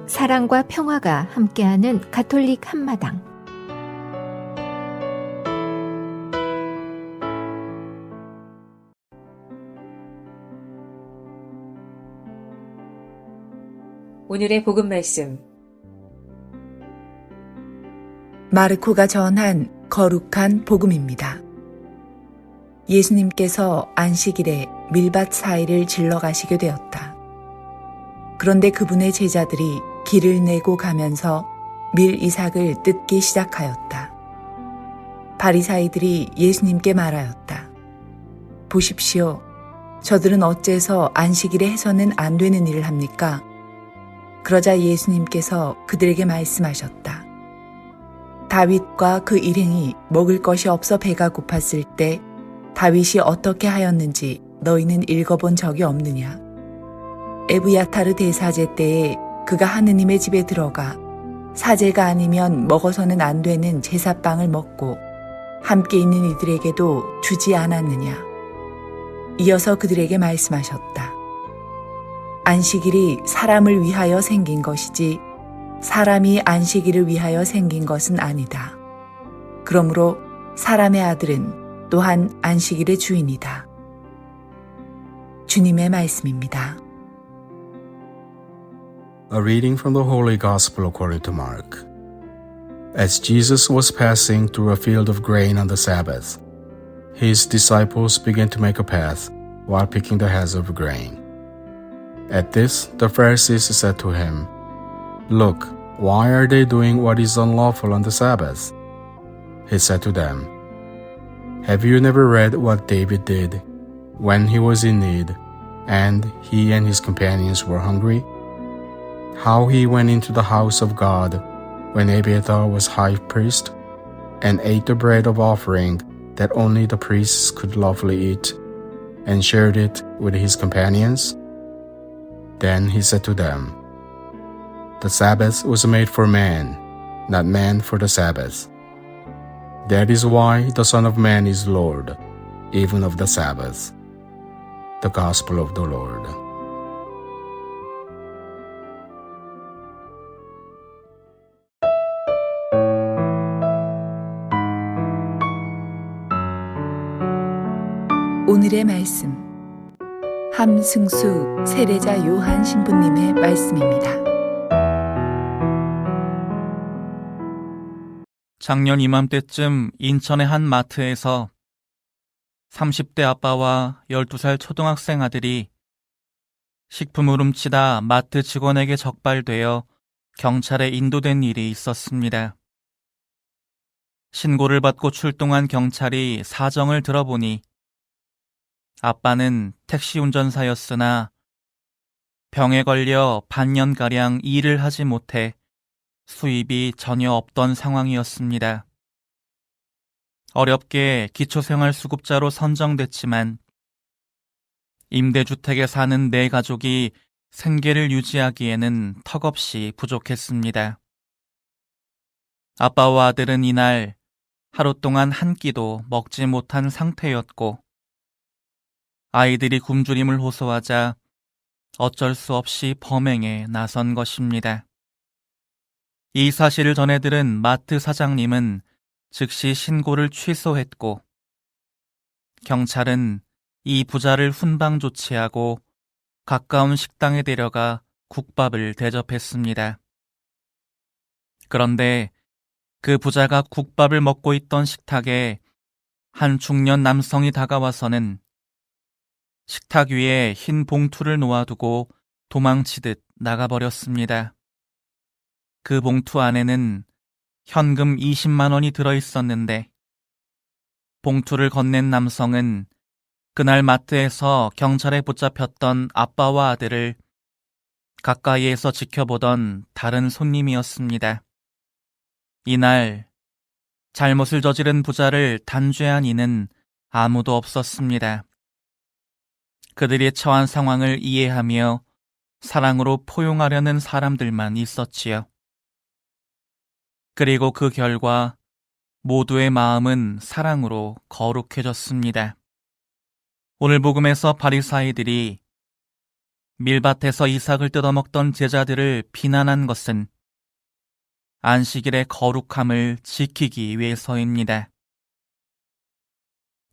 사랑과 평화가 함께하는 가톨릭 한마당. 오늘의 복음 말씀. 마르코가 전한 거룩한 복음입니다. 예수님께서 안식일에 밀밭 사이를 질러 가시게 되었다. 그런데 그분의 제자들이 길을 내고 가면서 밀 이삭을 뜯기 시작하였다. 바리사이들이 예수님께 말하였다. 보십시오. 저들은 어째서 안식일에 해서는 안 되는 일을 합니까? 그러자 예수님께서 그들에게 말씀하셨다. 다윗과 그 일행이 먹을 것이 없어 배가 고팠을 때 다윗이 어떻게 하였는지 너희는 읽어본 적이 없느냐? 에브야타르 대사제 때에 그가 하느님의 집에 들어가 사제가 아니면 먹어서는 안 되는 제사빵을 먹고 함께 있는 이들에게도 주지 않았느냐? 이어서 그들에게 말씀하셨다. 안식일이 사람을 위하여 생긴 것이지 사람이 안식일을 위하여 생긴 것은 아니다. 그러므로 사람의 아들은 또한 안식일의 주인이다. 주님의 말씀입니다. A reading from the Holy Gospel according to Mark. As Jesus was passing through a field of grain on the Sabbath, his disciples began to make a path while picking the heads of grain. At this, the Pharisees said to him, "Look, why are they doing what is unlawful on the Sabbath?" He said to them, "Have you never read what David did when he was in need and he and his companions were hungry? How he went into the house of God when Abiathar was high priest and ate the bread of offering that only the priests could lawfully eat and shared it with his companions?" Then he said to them, "The Sabbath was made for man, not man for the Sabbath. That is why the Son of Man is Lord, even of the Sabbath." The Gospel of the Lord. 오늘의 말씀. 함승수 세례자 요한 신부님의 말씀입니다. 작년 이맘때쯤 인천의 한 마트에서 30대 아빠와 12살 초등학생 아들이 식품을 훔치다 마트 직원에게 적발되어 경찰에 인도된 일이 있었습니다. 신고를 받고 출동한 경찰이 사정을 들어보니 아빠는 택시 운전사였으나 병에 걸려 반년가량 일을 하지 못해 수입이 전혀 없던 상황이었습니다. 어렵게 기초생활수급자로 선정됐지만 임대주택에 사는 네 가족이 생계를 유지하기에는 턱없이 부족했습니다. 아빠와 아들은 이날 하루 동안 한 끼도 먹지 못한 상태였고 아이들이 굶주림을 호소하자 어쩔 수 없이 범행에 나선 것입니다. 이 사실을 전해들은 마트 사장님은 즉시 신고를 취소했고 경찰은 이 부자를 훈방 조치하고 가까운 식당에 데려가 국밥을 대접했습니다. 그런데 그 부자가 국밥을 먹고 있던 식탁에 한 중년 남성이 다가와서는 식탁 위에 흰 봉투를 놓아두고 도망치듯 나가버렸습니다. 그 봉투 안에는 현금 20만 원이 들어있었는데 봉투를 건넨 남성은 그날 마트에서 경찰에 붙잡혔던 아빠와 아들을 가까이에서 지켜보던 다른 손님이었습니다. 이날 잘못을 저지른 부자를 단죄한 이는 아무도 없었습니다. 그들이 처한 상황을 이해하며 사랑으로 포용하려는 사람들만 있었지요. 그리고 그 결과 모두의 마음은 사랑으로 거룩해졌습니다. 오늘 복음에서 바리사이들이 밀밭에서 이삭을 뜯어먹던 제자들을 비난한 것은 안식일의 거룩함을 지키기 위해서입니다.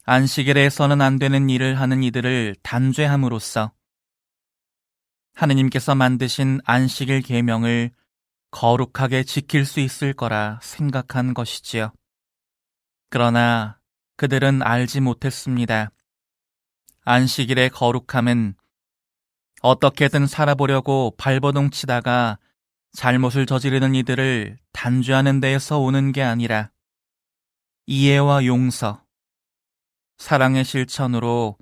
안식일에서는 안 되는 일을 하는 이들을 단죄함으로써 하느님께서 만드신 안식일 계명을 거룩하게 지킬 수 있을 거라 생각한 것이지요. 그러나 그들은 알지 못했습니다. 안식일의 거룩함은 어떻게든 살아보려고 발버둥 치다가 잘못을 저지르는 이들을 단죄하는 데에서 오는 게 아니라 이해와 용서, 사랑의 실천으로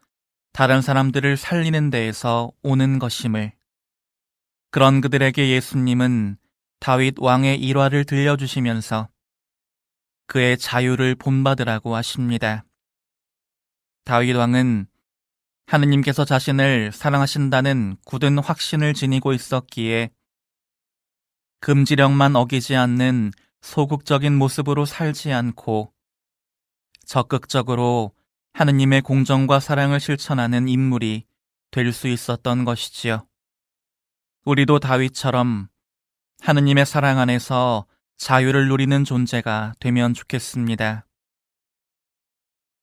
다른 사람들을 살리는 데에서 오는 것임을, 그런 그들에게 예수님은 다윗 왕의 일화를 들려주시면서 그의 자유를 본받으라고 하십니다. 다윗 왕은 하느님께서 자신을 사랑하신다는 굳은 확신을 지니고 있었기에 금지령만 어기지 않는 소극적인 모습으로 살지 않고 적극적으로 하느님의 공정과 사랑을 실천하는 인물이 될 수 있었던 것이지요. 우리도 다윗처럼 하느님의 사랑 안에서 자유를 누리는 존재가 되면 좋겠습니다.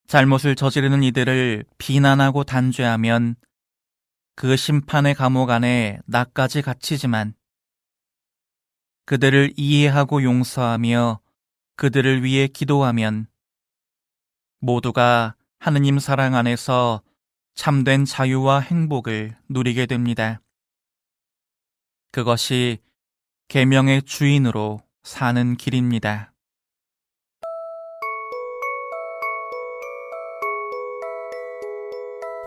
잘못을 저지르는 이들을 비난하고 단죄하면 그 심판의 감옥 안에 나까지 갇히지만 그들을 이해하고 용서하며 그들을 위해 기도하면 모두가 하느님 사랑 안에서 참된 자유와 행복을 누리게 됩니다. 그것이 계명의 주인으로 사는 길입니다.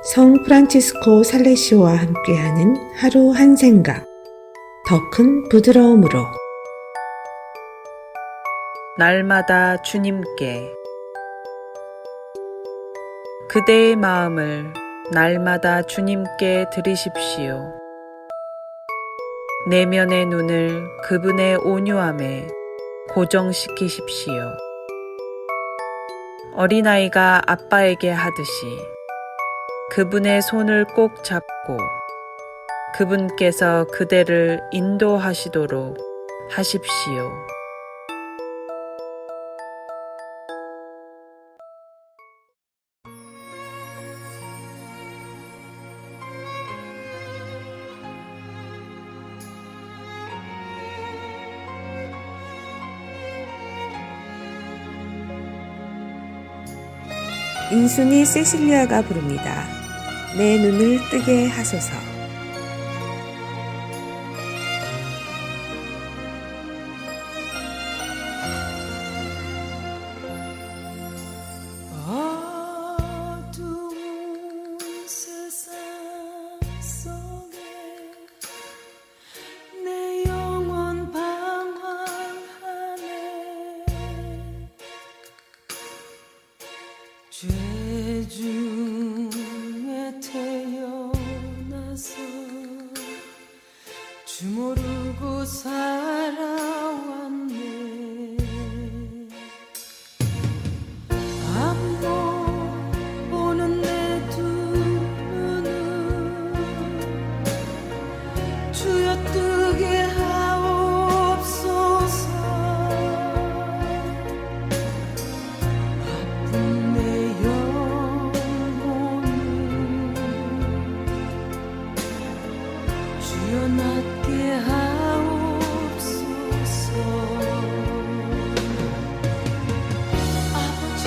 성 프란치스코 살레시오와 함께하는 하루 한 생각, 더 큰 부드러움으로. 날마다 주님께. 그대의 마음을 날마다 주님께 드리십시오. 내면의 눈을 그분의 온유함에 고정시키십시오. 어린아이가 아빠에게 하듯이 그분의 손을 꼭 잡고 그분께서 그대를 인도하시도록 하십시오. 인순이 세실리아가 부릅니다. 내 눈을 뜨게 하소서. 어두운 세상 속에 내 영혼 방황하네. 죄 중에 태어나서 주 모르고 살아왔네. 안 보는 내 두 눈을 주여 뜨게 하옵소서. 아픈 내 영혼을 주여 낫게 하옵소서. 아버지,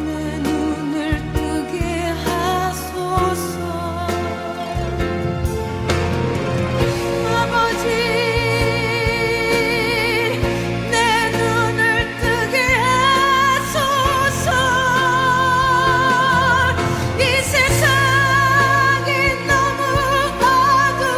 내 눈을 뜨게 하소서. 아버지, 내 눈을 뜨게 하소서. 이 세상이 너무 어두워.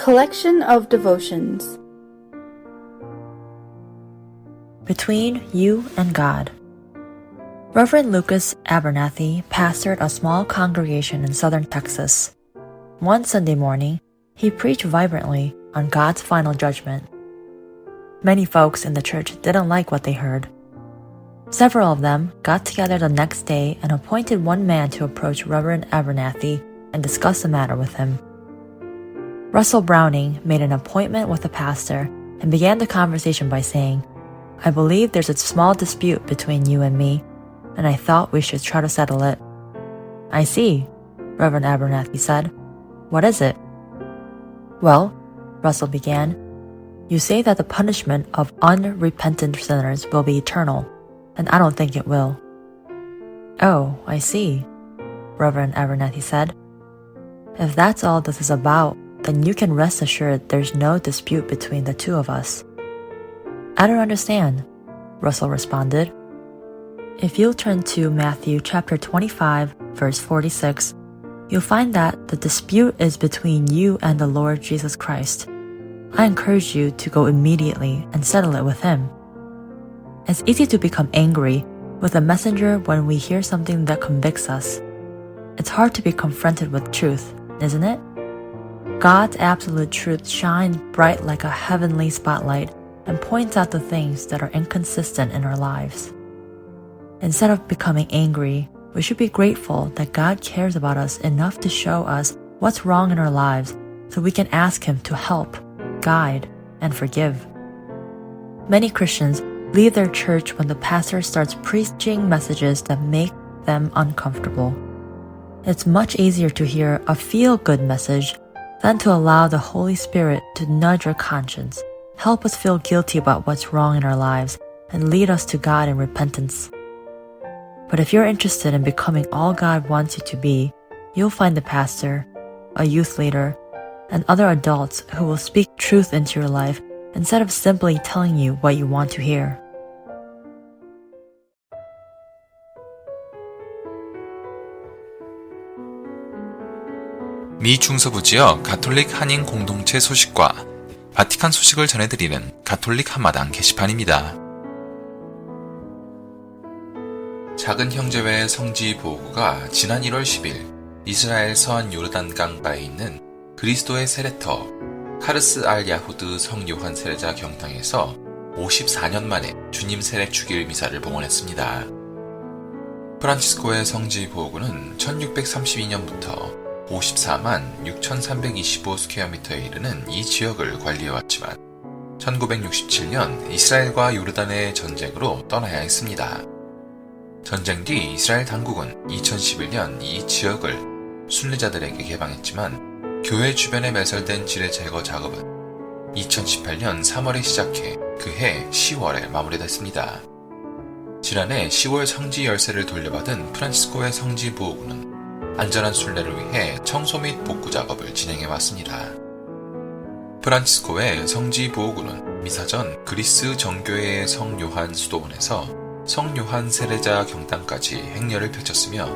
Collection of Devotions. Between You and God. Reverend Lucas Abernathy pastored a small congregation in southern Texas. One Sunday morning, he preached vibrantly on God's final judgment. Many folks in the church didn't like what they heard. Several of them got together the next day and appointed one man to approach Reverend Abernathy and discuss the matter with him. Russell Browning made an appointment with the pastor and began the conversation by saying, "I believe there's a small dispute between you and me, and I thought we should try to settle it." "I see," Reverend Abernathy said. "What is it?" "Well," Russell began, "you say that the punishment of unrepentant sinners will be eternal, and I don't think it will." "Oh, I see," Reverend Abernathy said. "If that's all this is about, then you can rest assured there's no dispute between the two of us." "I don't understand," Russell responded. If you'll turn to Matthew chapter 25, verse 46, you'll find that the dispute is between you and the Lord Jesus Christ. I encourage you to go immediately and settle it with him. It's easy to become angry with a messenger when we hear something that convicts us. It's hard to be confronted with truth, isn't it? God's absolute truth shines bright like a heavenly spotlight and points out the things that are inconsistent in our lives. Instead of becoming angry, we should be grateful that God cares about us enough to show us what's wrong in our lives so we can ask Him to help, guide, and forgive. Many Christians leave their church when the pastor starts preaching messages that make them uncomfortable. It's much easier to hear a feel-good message than to allow the Holy Spirit to nudge our conscience, help us feel guilty about what's wrong in our lives, and lead us to God in repentance. But if you're interested in becoming all God wants you to be, you'll find a pastor, a youth leader, and other adults who will speak truth into your life instead of simply telling you what you want to hear. 미 중서부 지역 가톨릭 한인 공동체 소식과 바티칸 소식을 전해드리는 가톨릭 한마당 게시판입니다. 작은 형제회 성지 보호구가 지난 1월 10일 이스라엘 서안 요르단강가에 있는 그리스도의 세례터 카르스 알 야후드 성요한 세례자 경당에서 54년 만에 주님 세례 축일 미사를 봉헌했습니다. 프란치스코의 성지 보호구는 1632년부터 54만 6,325 스퀘어미터에 이르는 이 지역을 관리해왔지만 1967년 이스라엘과 요르단의 전쟁으로 떠나야 했습니다. 전쟁 뒤 이스라엘 당국은 2011년 이 지역을 순례자들에게 개방했지만 교회 주변에 매설된 지뢰 제거 작업은 2018년 3월에 시작해 그해 10월에 마무리됐습니다. 지난해 10월 성지 열쇠를 돌려받은 프란치스코의 성지 보호구는 안전한 순례를 위해 청소 및 복구 작업을 진행해왔습니다. 프란치스코의 성지 보호구는 미사 전 그리스 정교회의 성요한 수도원에서 성요한 세례자 경당까지 행렬을 펼쳤으며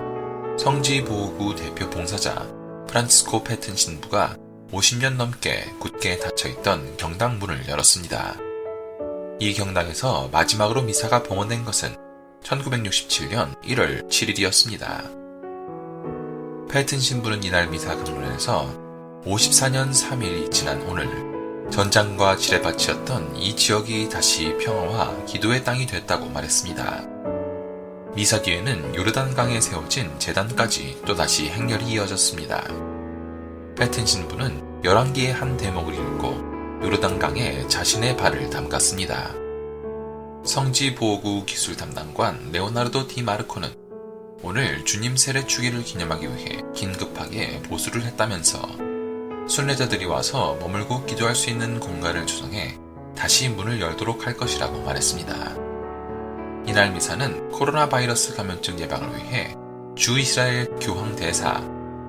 성지 보호구 대표 봉사자 프란치스코 패튼 신부가 50년 넘게 굳게 닫혀있던 경당 문을 열었습니다. 이 경당에서 마지막으로 미사가 봉헌된 것은 1967년 1월 7일이었습니다. 패튼 신부는 이날 미사 강론에서 54년 3일이 지난 오늘 전장과 지뢰밭이었던 이 지역이 다시 평화와 기도의 땅이 됐다고 말했습니다. 미사 뒤에는 요르단강에 세워진 제단까지 또다시 행렬이 이어졌습니다. 패튼 신부는 11개의 한 대목을 읽고 요르단강에 자신의 발을 담갔습니다. 성지 보호구 기술 담당관 레오나르도 디 마르코는 오늘 주님 세례 축일을 기념하기 위해 긴급하게 보수를 했다면서 순례자들이 와서 머물고 기도할 수 있는 공간을 조성해 다시 문을 열도록 할 것이라고 말했습니다. 이날 미사는 코로나 바이러스 감염증 예방을 위해 주 이스라엘 교황 대사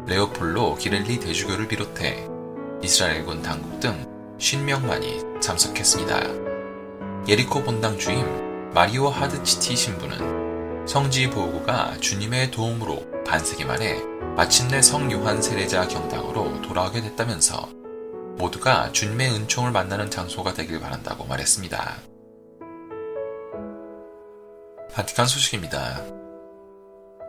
레오폴로 기렐리 대주교를 비롯해 이스라엘군 당국 등 50명만이 참석했습니다. 예리코 본당 주임 마리오 하드치티 신부는 성지 보호구가 주님의 도움으로 반세기 만에 마침내 성요한 세례자 경당으로 돌아오게 됐다면서 모두가 주님의 은총을 만나는 장소가 되길 바란다고 말했습니다. 바티칸 소식입니다.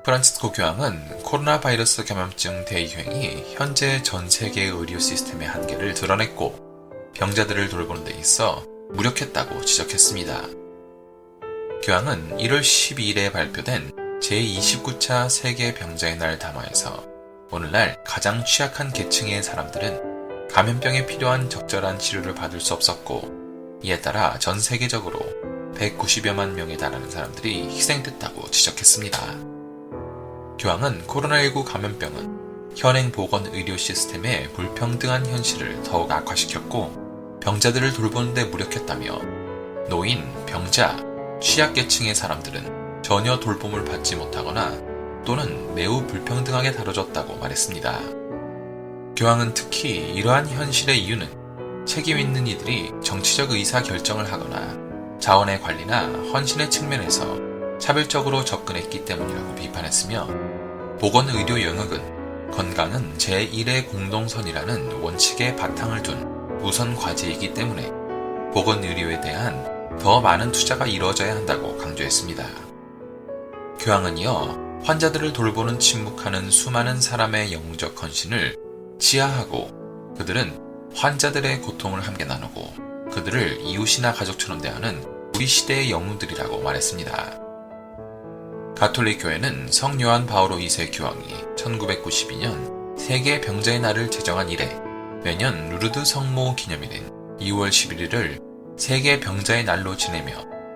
프란치스코 교황은 코로나 바이러스 감염증 대유행이 현재 전 세계의 의료 시스템의 한계를 드러냈고 병자들을 돌보는 데 있어 무력했다고 지적했습니다. 교황은 1월 12일에 발표된 제29차 세계 병자의 날 담화에서 오늘날 가장 취약한 계층의 사람들은 감염병에 필요한 적절한 치료를 받을 수 없었고 이에 따라 전 세계적으로 190여만 명에 달하는 사람들이 희생됐다고 지적했습니다. 교황은 코로나19 감염병은 현행 보건 의료 시스템의 불평등한 현실을 더욱 악화시켰고 병자들을 돌보는 데 무력했다며 노인, 병자, 취약계층의 사람들은 전혀 돌봄을 받지 못하거나 또는 매우 불평등하게 다뤄졌다고 말했습니다. 교황은 특히 이러한 현실의 이유는 책임 있는 이들이 정치적 의사 결정을 하거나 자원의 관리나 헌신의 측면에서 차별적으로 접근했기 때문이라고 비판했으며 보건의료 영역은 건강은 제1의 공동선이라는 원칙에 바탕을 둔 우선 과제이기 때문에 보건의료에 대한 더 많은 투자가 이루어져야 한다고 강조했습니다. 교황은 이어 환자들을 돌보는 침묵하는 수많은 사람의 영웅적 헌신을 지하하고 그들은 환자들의 고통을 함께 나누고 그들을 이웃이나 가족처럼 대하는 우리 시대의 영웅들이라고 말했습니다. 가톨릭 교회는 성 요한 바오로 2세 교황이 1992년 세계 병자의 날을 제정한 이래 매년 루르드 성모 기념일인 2월 11일을 세계 병자의 날로 지내며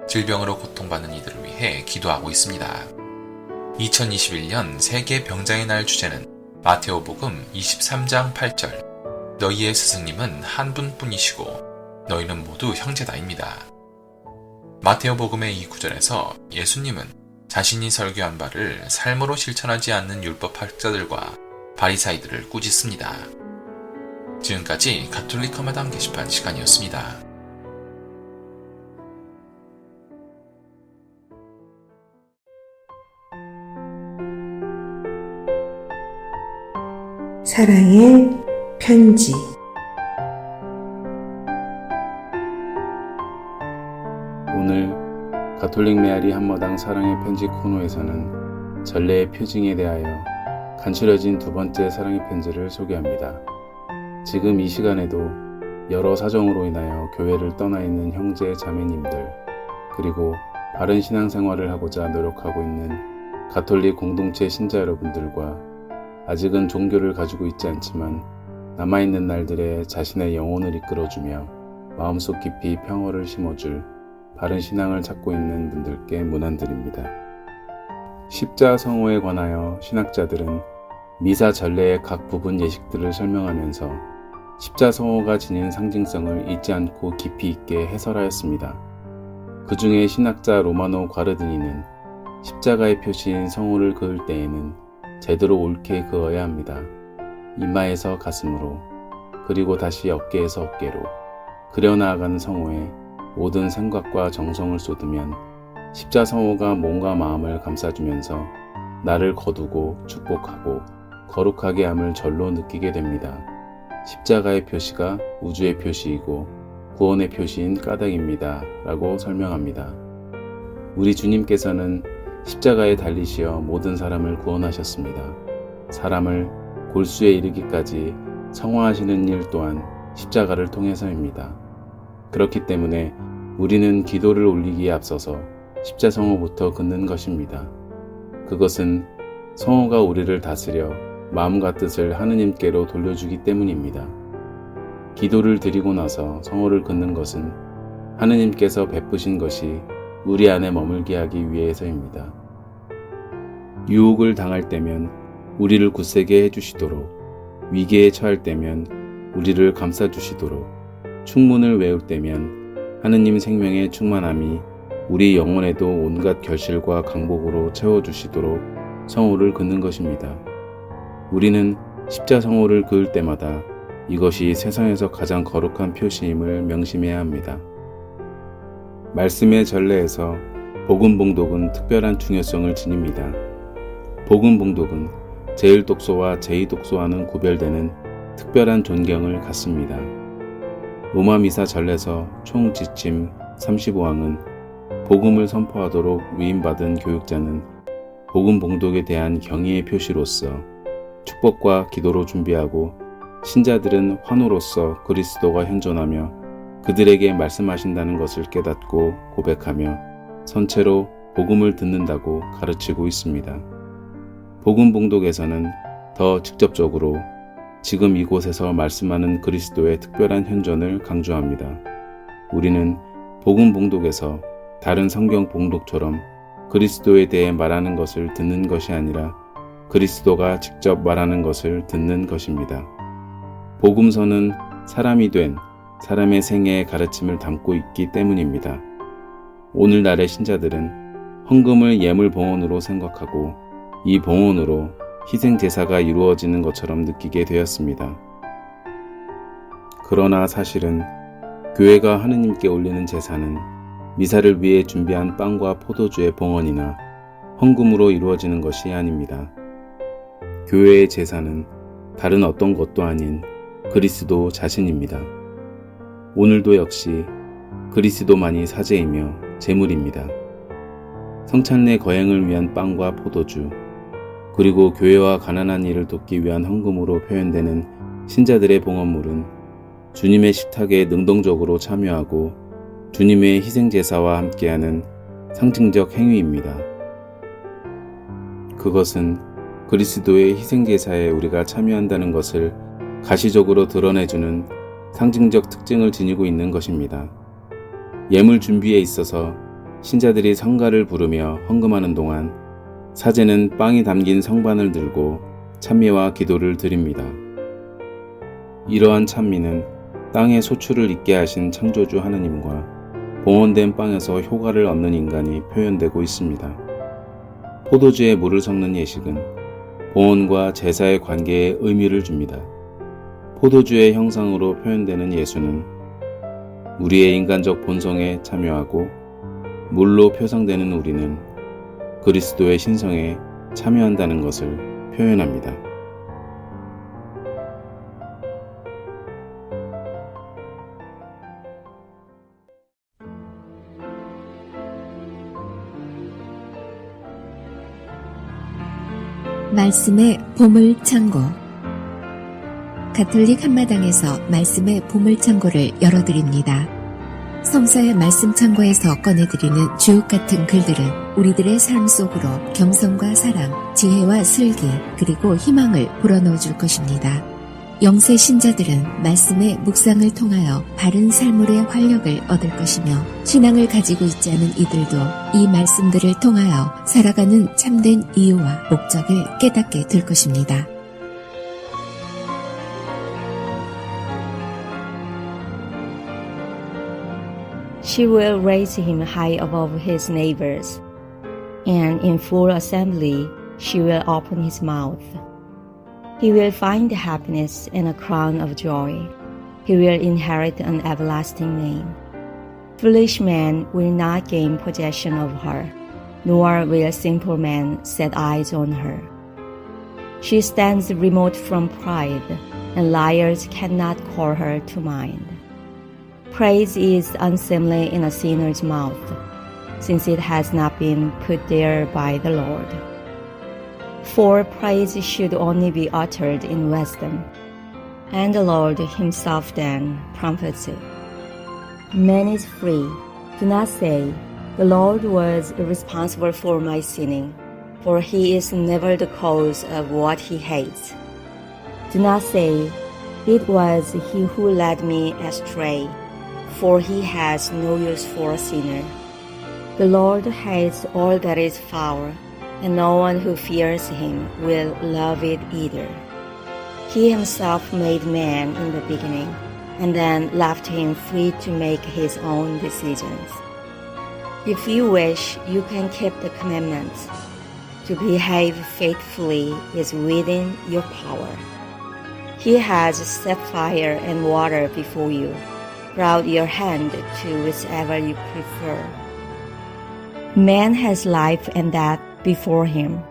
질병으로 고통받는 이들을 위해 기도하고 있습니다. 2021년 세계 병자의 날 주제는 마테오복음 23장 8절 너희의 스승님은 한 분뿐이시고 너희는 모두 형제다입니다. 마테오복음의 이 구절에서 예수님은 자신이 설교한 바를 삶으로 실천하지 않는 율법학자들과 바리사이들을 꾸짖습니다. 지금까지 가톨릭 험마당 게시판 시간이었습니다. 사랑의 편지. 오늘 가톨릭 메아리 한마당 사랑의 편지 코너에서는 전례의 표징에 대하여 간추려진 두 번째 사랑의 편지를 소개합니다. 지금 이 시간에도 여러 사정으로 인하여 교회를 떠나 있는 형제 자매님들 그리고 바른 신앙생활을 하고자 노력하고 있는 가톨릭 공동체 신자 여러분들과 아직은 종교를 가지고 있지 않지만 남아있는 날들에 자신의 영혼을 이끌어주며 마음속 깊이 평화를 심어줄 바른 신앙을 찾고 있는 분들께 문안드립니다. 십자 성호에 관하여 신학자들은 미사 전례의 각 부분 예식들을 설명하면서 십자 성호가 지닌 상징성을 잊지 않고 깊이 있게 해설하였습니다. 그 중에 신학자 로마노 과르디니는 십자가의 표시인 성호를 그을 때에는 제대로 옳게 그어야 합니다. 이마에서 가슴으로 그리고 다시 어깨에서 어깨로 그려나아가는 성호에 모든 생각과 정성을 쏟으면 십자 성호가 몸과 마음을 감싸주면서 나를 거두고 축복하고 거룩하게 함을 절로 느끼게 됩니다. 십자가의 표시가 우주의 표시이고 구원의 표시인 까닭입니다. 라고 설명합니다. 우리 주님께서는 십자가에 달리시어 모든 사람을 구원하셨습니다. 사람을 골수에 이르기까지 성화하시는 일 또한 십자가를 통해서입니다. 그렇기 때문에 우리는 기도를 올리기에 앞서서 십자성호부터 긋는 것입니다. 그것은 성호가 우리를 다스려 마음과 뜻을 하느님께로 돌려주기 때문입니다. 기도를 드리고 나서 성호를 긋는 것은 하느님께서 베푸신 것이 우리 안에 머물게 하기 위해서입니다. 유혹을 당할 때면 우리를 굳세게 해주시도록, 위기에 처할 때면 우리를 감싸주시도록, 충문을 외울 때면 하느님 생명의 충만함이 우리 영혼에도 온갖 결실과 강복으로 채워주시도록 성호를 긋는 것입니다. 우리는 십자 성호를 그을 때마다 이것이 세상에서 가장 거룩한 표시임을 명심해야 합니다. 말씀의 전례에서 복음봉독은 특별한 중요성을 지닙니다. 복음봉독은 제1독소와 제2독소와는 구별되는 특별한 존경을 갖습니다. 로마 미사 전례서 총 지침 35항은 복음을 선포하도록 위임받은 교육자는 복음 봉독에 대한 경의의 표시로서 축복과 기도로 준비하고 신자들은 환호로서 그리스도가 현존하며 그들에게 말씀하신다는 것을 깨닫고 고백하며 선체로 복음을 듣는다고 가르치고 있습니다. 복음 봉독에서는 더 직접적으로 지금 이곳에서 말씀하는 그리스도의 특별한 현존을 강조합니다. 우리는 복음 봉독에서 다른 성경 봉독처럼 그리스도에 대해 말하는 것을 듣는 것이 아니라 그리스도가 직접 말하는 것을 듣는 것입니다. 복음서는 사람이 된 사람의 생애의 가르침을 담고 있기 때문입니다. 오늘날의 신자들은 헌금을 예물 봉헌으로 생각하고 이 봉헌으로 희생 제사가 이루어지는 것처럼 느끼게 되었습니다. 그러나 사실은 교회가 하느님께 올리는 제사는 미사를 위해 준비한 빵과 포도주의 봉헌이나 헌금으로 이루어지는 것이 아닙니다. 교회의 제사는 다른 어떤 것도 아닌 그리스도 자신입니다. 오늘도 역시 그리스도만이 사제이며 제물입니다. 성찬례 거행을 위한 빵과 포도주, 그리고 교회와 가난한 이를 돕기 위한 헌금으로 표현되는 신자들의 봉헌물은 주님의 식탁에 능동적으로 참여하고 주님의 희생제사와 함께하는 상징적 행위입니다. 그것은 그리스도의 희생제사에 우리가 참여한다는 것을 가시적으로 드러내주는 상징적 특징을 지니고 있는 것입니다. 예물 준비에 있어서 신자들이 성가를 부르며 헌금하는 동안 사제는 빵이 담긴 성반을 들고 찬미와 기도를 드립니다. 이러한 찬미는 땅에 소출을 있게 하신 창조주 하느님과 봉헌된 빵에서 효과를 얻는 인간이 표현되고 있습니다. 포도주에 물을 섞는 예식은 봉헌과 제사의 관계에 의미를 줍니다. 포도주의 형상으로 표현되는 예수는 우리의 인간적 본성에 참여하고 물로 표상되는 우리는 그리스도의 신성에 참여한다는 것을 표현합니다. 말씀의 보물창고. 가톨릭 한마당에서 말씀의 보물창고를 열어드립니다. 성서의 말씀 창고에서 꺼내드리는 주옥 같은 글들은 우리들의 삶 속으로 겸손과 사랑, 지혜와 슬기, 그리고 희망을 불어넣어 줄 것입니다. 영세 신자들은 말씀의 묵상을 통하여 바른 삶의 활력을 얻을 것이며, 신앙을 가지고 있지 않은 이들도 이 말씀들을 통하여 살아가는 참된 이유와 목적을 깨닫게 될 것입니다. She will raise him high above his neighbors, and in full assembly she will open his mouth. He will find happiness and a crown of joy. He will inherit an everlasting name. Foolish men will not gain possession of her, nor will simple men set eyes on her. She stands remote from pride, and liars cannot call her to mind. Praise is unseemly in a sinner's mouth, since it has not been put there by the Lord. For praise should only be uttered in wisdom, and the Lord himself then profits it. Man is free. Do not say, the Lord was responsible for my sinning, for he is never the cause of what he hates. Do not say, it was he who led me astray, for he has no use for a sinner. The Lord hates all that is foul, and no one who fears him will love it either. He himself made man in the beginning, and then left him free to make his own decisions. If you wish, you can keep the commandments. To behave faithfully is within your power. He has set fire and water before you. Put out your hand to whichever you prefer. Man has life and death before him.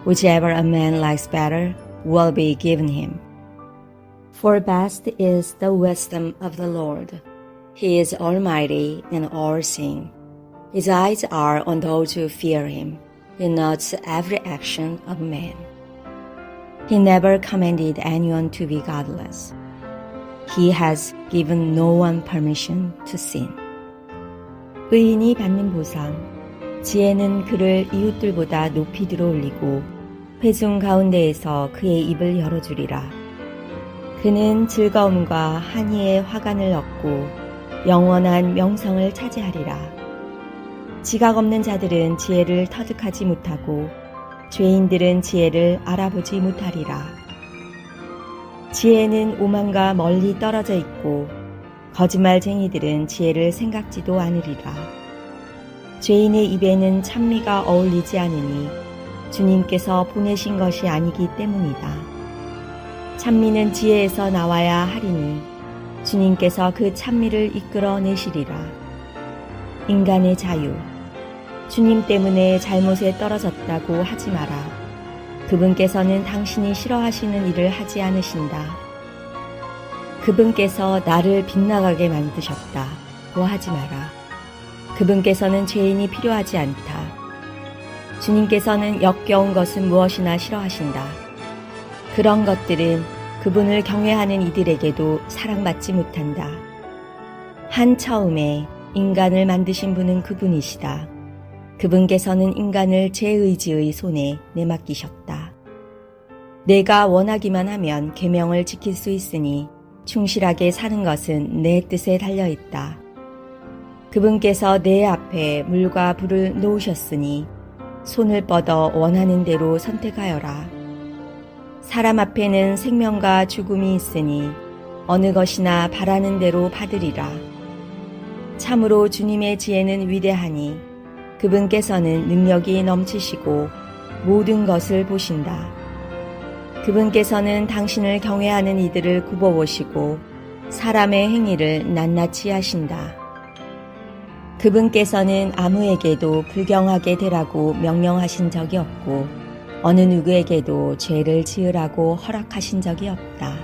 Whichever a man likes better will be given him. For best is the wisdom of the Lord, He is almighty and all-seeing. His eyes are on those who fear him. He notes every action of man. He never commanded anyone to be godless. He has given no one permission to sin. 의인이 받는 보상. 지혜는 그를 이웃들보다 높이 들어올리고 회중 가운데에서 그의 입을 열어주리라. 그는 즐거움과 한이의 화관을 얻고 영원한 명성을 차지하리라. 지각 없는 자들은 지혜를 터득하지 못하고 죄인들은 지혜를 알아보지 못하리라. 지혜는 오만과 멀리 떨어져 있고 거짓말쟁이들은 지혜를 생각지도 않으리라. 죄인의 입에는 찬미가 어울리지 않으니 주님께서 보내신 것이 아니기 때문이다. 찬미는 지혜에서 나와야 하리니 주님께서 그 찬미를 이끌어내시리라. 인간의 자유. 주님 때문에 잘못에 떨어졌다고 하지 마라. 그분께서는 당신이 싫어하시는 일을 하지 않으신다. 그분께서 나를 빗나가게 만드셨다고 하지 마라. 그분께서는 죄인이 필요하지 않다. 주님께서는 역겨운 것은 무엇이나 싫어하신다. 그런 것들은 그분을 경외하는 이들에게도 사랑받지 못한다. 한 처음에 인간을 만드신 분은 그분이시다. 그분께서는 인간을 제 의지의 손에 내맡기셨다. 내가 원하기만 하면 계명을 지킬 수 있으니 충실하게 사는 것은 내 뜻에 달려있다. 그분께서 내 앞에 물과 불을 놓으셨으니 손을 뻗어 원하는 대로 선택하여라. 사람 앞에는 생명과 죽음이 있으니 어느 것이나 바라는 대로 받으리라. 참으로 주님의 지혜는 위대하니 그분께서는 능력이 넘치시고 모든 것을 보신다. 그분께서는 당신을 경외하는 이들을 굽어보시고 사람의 행위를 낱낱이 하신다. 그분께서는 아무에게도 불경하게 되라고 명령하신 적이 없고 어느 누구에게도 죄를 지으라고 허락하신 적이 없다.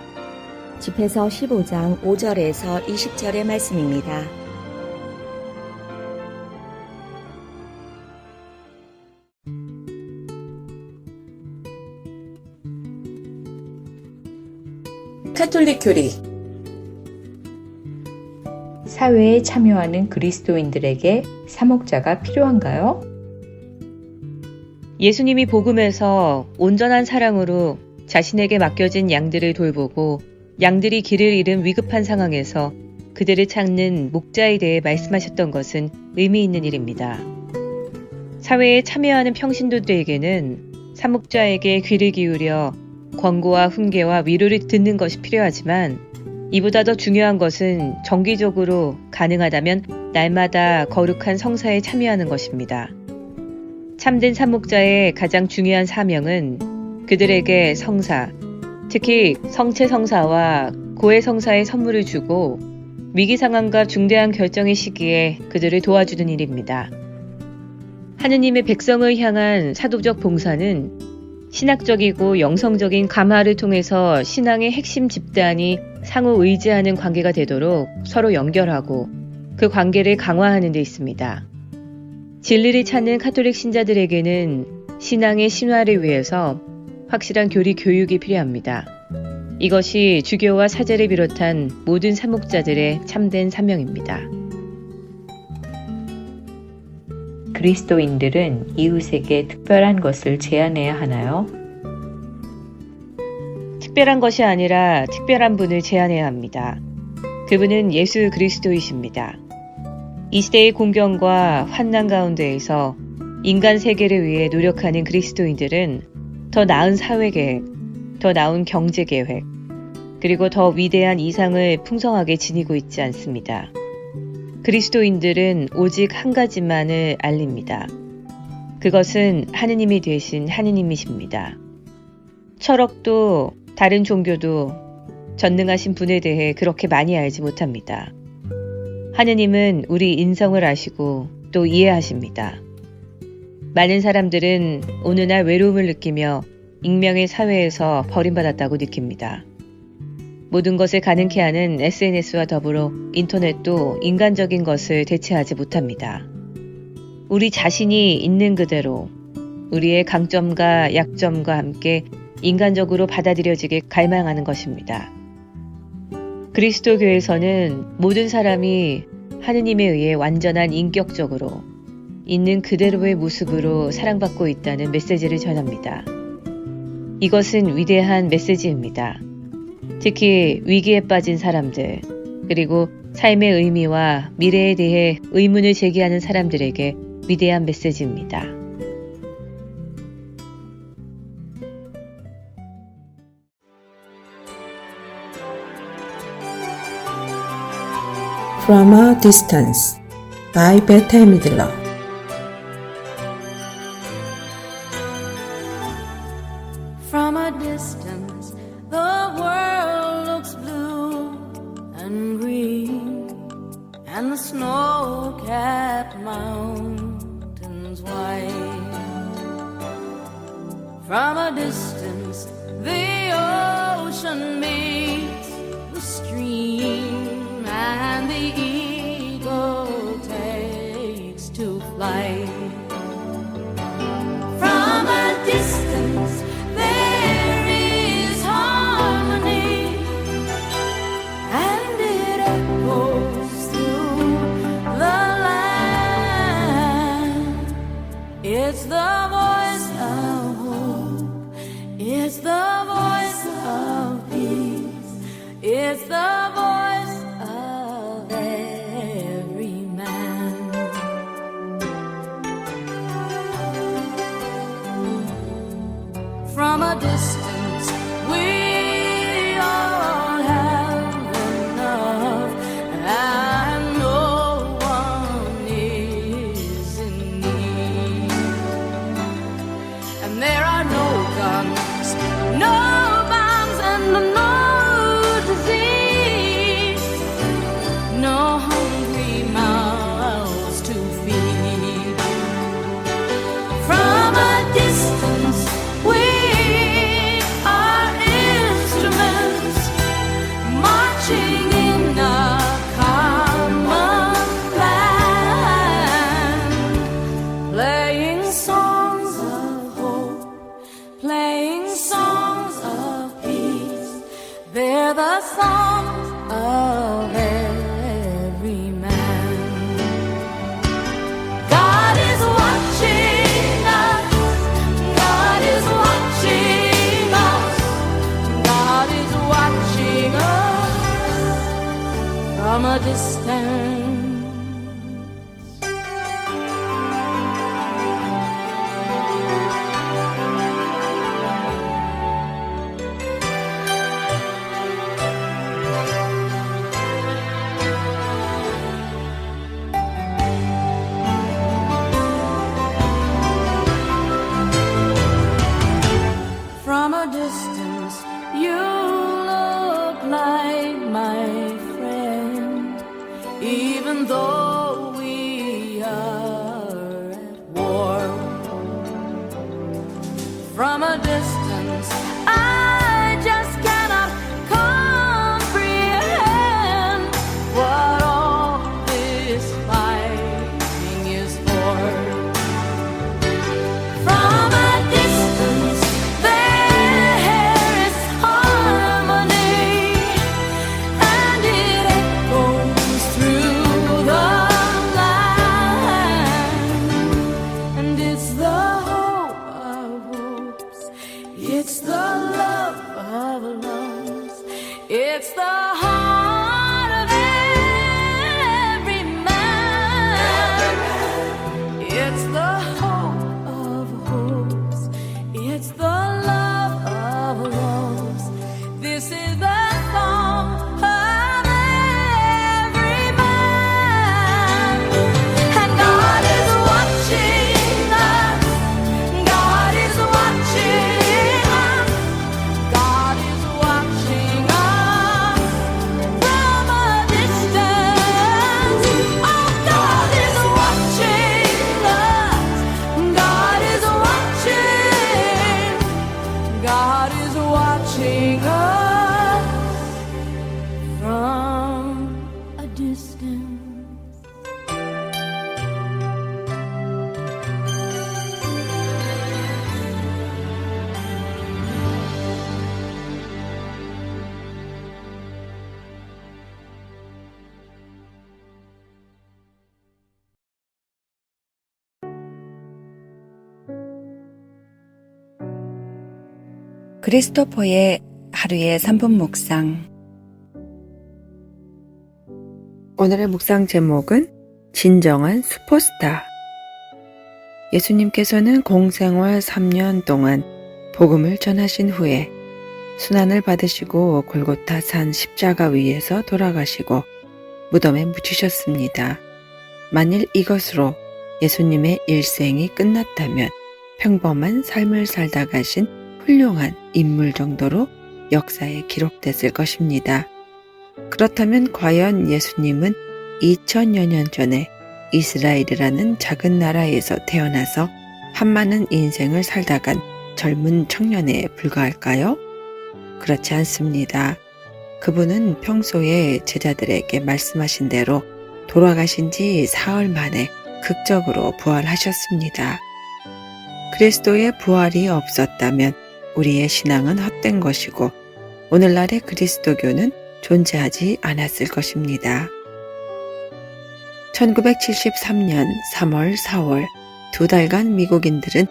주패서 15장 5절에서 20절의 말씀입니다. 카톨릭 교리. 사회에 참여하는 그리스도인들에게 사목자가 필요한가요? 예수님이 복음에서 온전한 사랑으로 자신에게 맡겨진 양들을 돌보고 양들이 길을 잃은 위급한 상황에서 그들을 찾는 목자에 대해 말씀하셨던 것은 의미 있는 일입니다. 사회에 참여하는 평신도들에게는 사목자에게 귀를 기울여 권고와 훈계와 위로를 듣는 것이 필요하지만 이보다 더 중요한 것은 정기적으로 가능하다면 날마다 거룩한 성사에 참여하는 것입니다. 참된 사목자의 가장 중요한 사명은 그들에게 성사, 특히 성체 성사와 고해 성사의 선물을 주고 위기 상황과 중대한 결정의 시기에 그들을 도와주는 일입니다. 하느님의 백성을 향한 사도적 봉사는 신학적이고 영성적인 감화를 통해서 신앙의 핵심 집단이 상호 의지하는 관계가 되도록 서로 연결하고 그 관계를 강화하는 데 있습니다. 진리를 찾는 카톨릭 신자들에게는 신앙의 신화를 위해서 확실한 교리 교육이 필요합니다. 이것이 주교와 사제를 비롯한 모든 사목자들의 참된 사명입니다. 그리스도인들은 이웃에게 특별한 것을 제안해야 하나요? 특별한 것이 아니라 특별한 분을 제안해야 합니다. 그분은 예수 그리스도이십니다. 이 시대의 공경과 환난 가운데에서 인간 세계를 위해 노력하는 그리스도인들은 더 나은 사회계획, 더 나은 경제계획, 그리고 더 위대한 이상을 풍성하게 지니고 있지 않습니다. 그리스도인들은 오직 한 가지만을 알립니다. 그것은 하느님이 되신 하느님이십니다. 철학도 다른 종교도 전능하신 분에 대해 그렇게 많이 알지 못합니다. 하느님은 우리 인성을 아시고 또 이해하십니다. 많은 사람들은 오늘날 외로움을 느끼며 익명의 사회에서 버림받았다고 느낍니다. 모든 것을 가능케 하는 SNS와 더불어 인터넷도 인간적인 것을 대체하지 못합니다. 우리 자신이 있는 그대로 우리의 강점과 약점과 함께 인간적으로 받아들여지길 갈망하는 것입니다. 그리스도 교회에서는 모든 사람이 하느님에 의해 완전한 인격적으로 있는 그대로의 모습으로 사랑받고 있다는 메시지를 전합니다. 이것은 위대한 메시지입니다. 특히 위기에 빠진 사람들, 그리고 삶의 의미와 미래에 대해 의문을 제기하는 사람들에게 위대한 메시지입니다. From a Distance by Bette Midler. From a distance, the world looks blue and green, and the snow-capped mountains white. From a distance, the ocean meets the stream, and the eagle takes to flight. From a distance, there is harmony, and it echoes through the land. It's the voice of hope, it's the voice of peace, it's the voice of every man. From a distance, we all have enough, and no one is in need. And there are no guns, no bombs, and no disease, no hungry mouths to feed. From a distance, we are instruments marching in a common plan, playing songs of hope, playing songs of peace. They're the songs of every man. God is watching us, God is watching us, God is watching us from a distance. From a distance, you look like my friend, even though we are at war. From a distance, I just cannot comprehend what all this fighting is for. From a distance, there is harmony, and it echoes through the land. And it's the hope of hopes, 크리스토퍼의 하루의 3분 묵상. 오늘의 묵상 제목은 진정한 슈퍼스타. 예수님께서는 공생활 3년 동안 복음을 전하신 후에 순환을 받으시고 골고타 산 십자가 위에서 돌아가시고 무덤에 묻히셨습니다. 만일 이것으로 예수님의 일생이 끝났다면 평범한 삶을 살다 가신 훌륭한 인물 정도로 역사에 기록됐을 것입니다. 그렇다면 과연 예수님은 2000여 년 전에 이스라엘이라는 작은 나라에서 태어나서 한많은 인생을 살다 간 젊은 청년에 불과할까요? 그렇지 않습니다. 그분은 평소에 제자들에게 말씀하신 대로 돌아가신 지 사흘 만에 극적으로 부활하셨습니다. 그리스도의 부활이 없었다면 우리의 신앙은 헛된 것이고 오늘날의 그리스도교는 존재하지 않았을 것입니다. 1973년 3월, 4월 2달간 미국인들은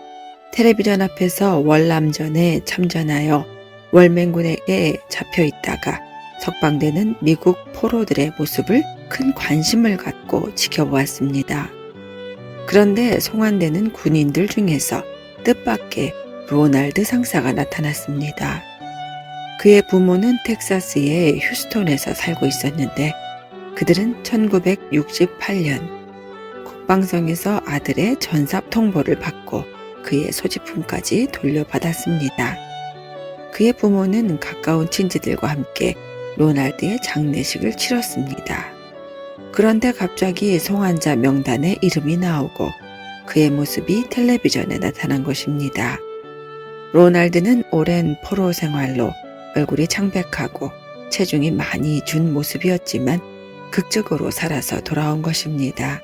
텔레비전 앞에서 월남전에 참전하여 월맹군에게 잡혀 있다가 석방되는 미국 포로들의 모습을 큰 관심을 갖고 지켜보았습니다. 그런데 송환되는 군인들 중에서 뜻밖의 로날드 상사가 나타났습니다. 그의 부모는 텍사스의 휴스톤에서 살고 있었는데 그들은 1968년 국방성에서 아들의 전삽 통보를 받고 그의 소지품까지 돌려받았습니다. 그의 부모는 가까운 친지들과 함께 로날드의 장례식을 치렀습니다. 그런데 갑자기 송환자 명단에 이름이 나오고 그의 모습이 텔레비전에 나타난 것입니다. 로날드는 오랜 포로 생활로 얼굴이 창백하고 체중이 많이 준 모습이었지만 극적으로 살아서 돌아온 것입니다.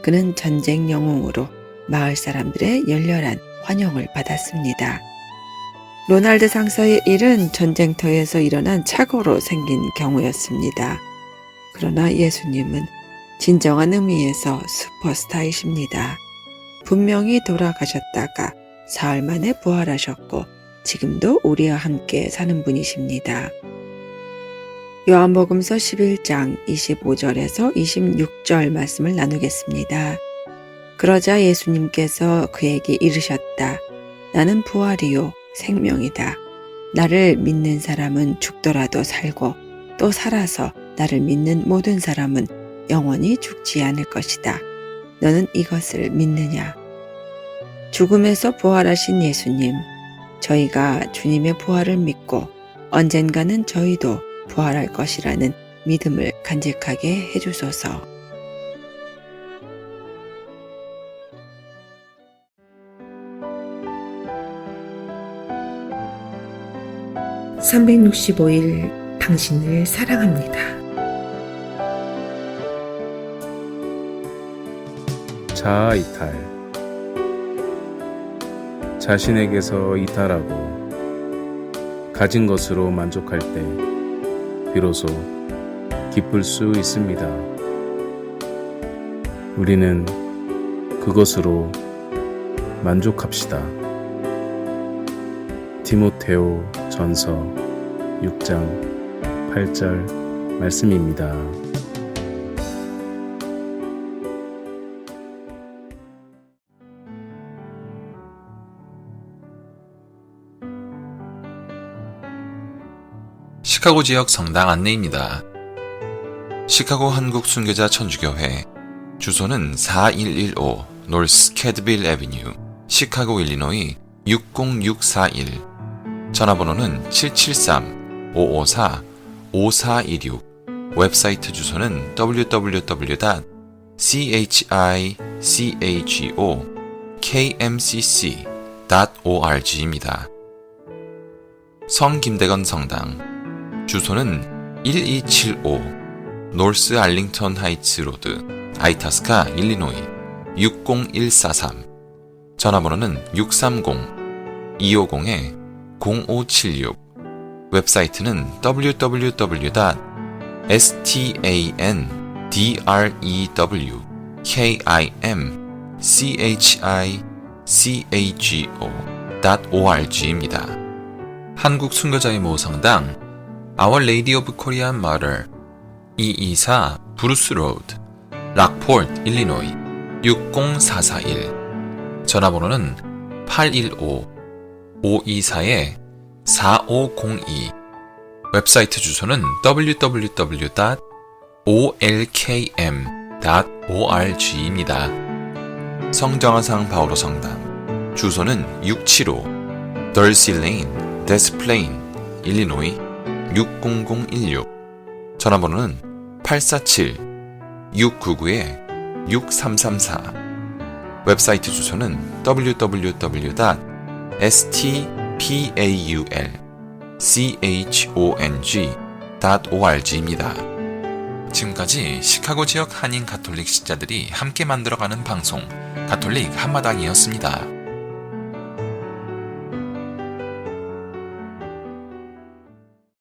그는 전쟁 영웅으로 마을 사람들의 열렬한 환영을 받았습니다. 로날드 상사의 일은 전쟁터에서 일어난 착오로 생긴 경우였습니다. 그러나 예수님은 진정한 의미에서 슈퍼스타이십니다. 분명히 돌아가셨다가 사흘 만에 부활하셨고 지금도 우리와 함께 사는 분이십니다. 요한복음서 11장 25절에서 26절 말씀을 나누겠습니다. 그러자 예수님께서 그에게 이르셨다. 나는 부활이요 생명이다. 나를 믿는 사람은 죽더라도 살고 또 살아서 나를 믿는 모든 사람은 영원히 죽지 않을 것이다. 너는 이것을 믿느냐? 죽음에서 부활하신 예수님, 저희가 주님의 부활을 믿고 언젠가는 저희도 부활할 것이라는 믿음을 간직하게 해주소서. (365일) 당신을 사랑합니다. 자아 이탈. 자신에게서 이탈하고 가진 것으로 만족할 때 비로소 기쁠 수 있습니다. 우리는 그것으로 만족합시다. 디모데오 전서 6장 8절 말씀입니다. 시카고 지역 성당 안내입니다. 시카고 한국 순교자 천주교회 주소는 4115 노스 캐드빌 애비뉴 시카고 일리노이 60641 전화번호는 773-554-5426 웹사이트 주소는 www.chigokmcc.org입니다. 성 김대건 성당 주소는 1275 노스 알링턴 하이츠 로드 아이타스카 일리노이 60143 전화번호는 630-250-0576 웹사이트는 www.standrewkimchicago.org입니다. 한국 순교자의 모성당 Our Lady of Korean Mother 224 브루스 로드 락포트 일리노이 60441 전화번호는 815-524-4502 웹사이트 주소는 www.olkm.org입니다. 성정화상 바오로 성당 주소는 675 덜시 레인 데스플레인 일리노이 60016 전화번호는 847-699-6334 웹사이트 주소는 www.stpaulchong.org입니다. 지금까지 시카고 지역 한인 가톨릭 신자들이 함께 만들어가는 방송 가톨릭 한마당이었습니다.